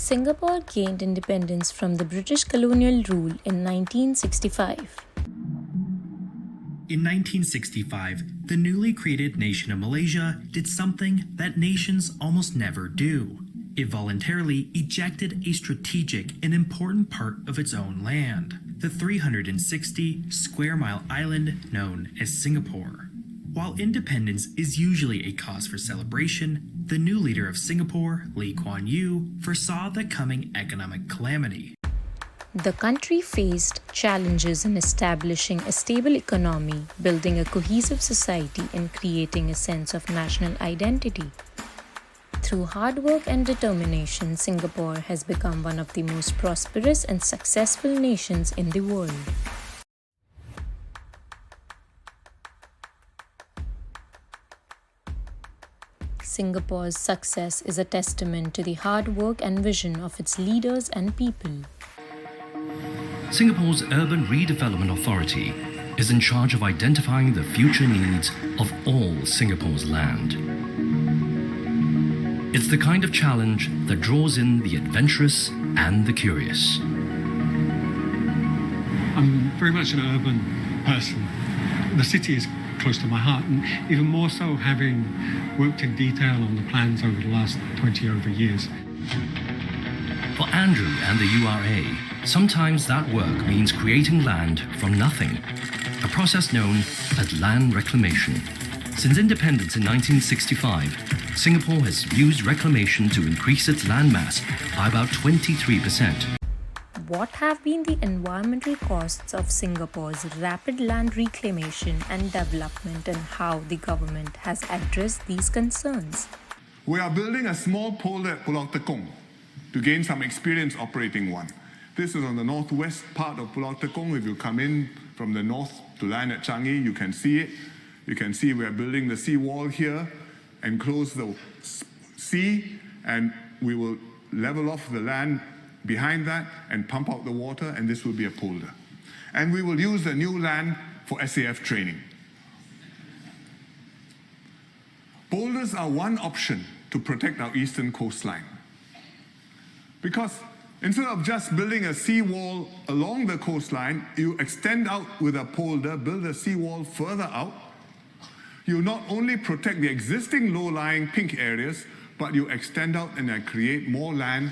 Singapore gained independence from the British colonial rule in 1965. In 1965, the newly created nation of Malaysia did something that nations almost never do. It voluntarily ejected a strategic and important part of its own land, the 360 square mile island known as Singapore. While independence is usually a cause for celebration, the new leader of Singapore, Lee Kuan Yew, foresaw the coming economic calamity. The country faced challenges in establishing a stable economy, building a cohesive society, and creating a sense of national identity. Through hard work and determination, Singapore has become one of the most prosperous and successful nations in the world. Singapore's success is a testament to the hard work and vision of its leaders and people. Singapore's Urban Redevelopment Authority is in charge of identifying the future needs of all Singapore's land. It's the kind of challenge that draws in the adventurous and the curious. I'm very much an urban person. The city is close to my heart, and even more so having worked in detail on the plans over the last 20 over years. For Andrew and the URA, sometimes that work means creating land from nothing, a process known as land reclamation. Since independence in 1965, Singapore has used reclamation to increase its land mass by about 23%. What have been the environmental costs of Singapore's rapid land reclamation and development, and how the government has addressed these concerns? We are building a small polder at Pulau Tekong to gain some experience operating one. This is on the northwest part of Pulau Tekong. If you come in from the north to land at Changi, you can see it. You can see we are building the seawall here, enclose the sea, and we will level off the land behind that and pump out the water, and this will be a polder. And we will use the new land for SAF training. Polders are one option to protect our eastern coastline. Because instead of just building a seawall along the coastline, you extend out with a polder, build a seawall further out. You not only protect the existing low-lying pink areas, but you extend out and create more land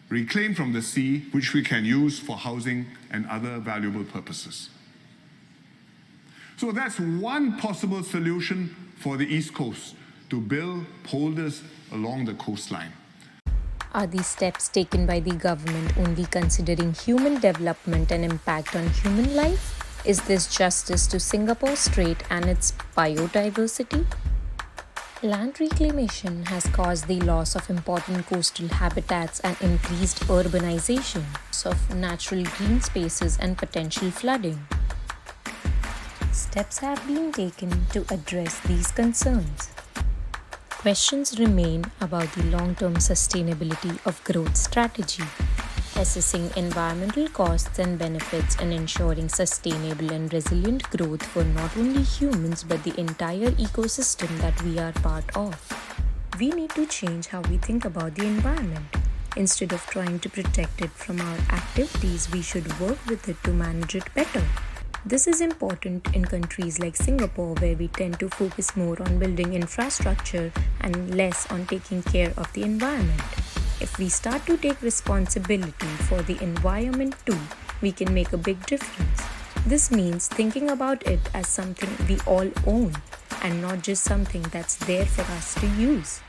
reclaimed from the sea, which we can use for housing and other valuable purposes. So that's one possible solution for the East Coast, to build polders along the coastline. Are these steps taken by the government only considering human development and impact on human life? Is this justice to Singapore Strait and its biodiversity? Land reclamation has caused the loss of important coastal habitats and increased urbanization of natural green spaces and potential flooding. Steps have been taken to address these concerns. Questions remain about the long-term sustainability of growth strategy, assessing environmental costs and benefits, and ensuring sustainable and resilient growth for not only humans but the entire ecosystem that we are part of. We need to change how we think about the environment. Instead of trying to protect it from our activities, we should work with it to manage it better. This is important in countries like Singapore, where we tend to focus more on building infrastructure and less on taking care of the environment. If we start to take responsibility for the environment too, we can make a big difference. This means thinking about it as something we all own and not just something that's there for us to use.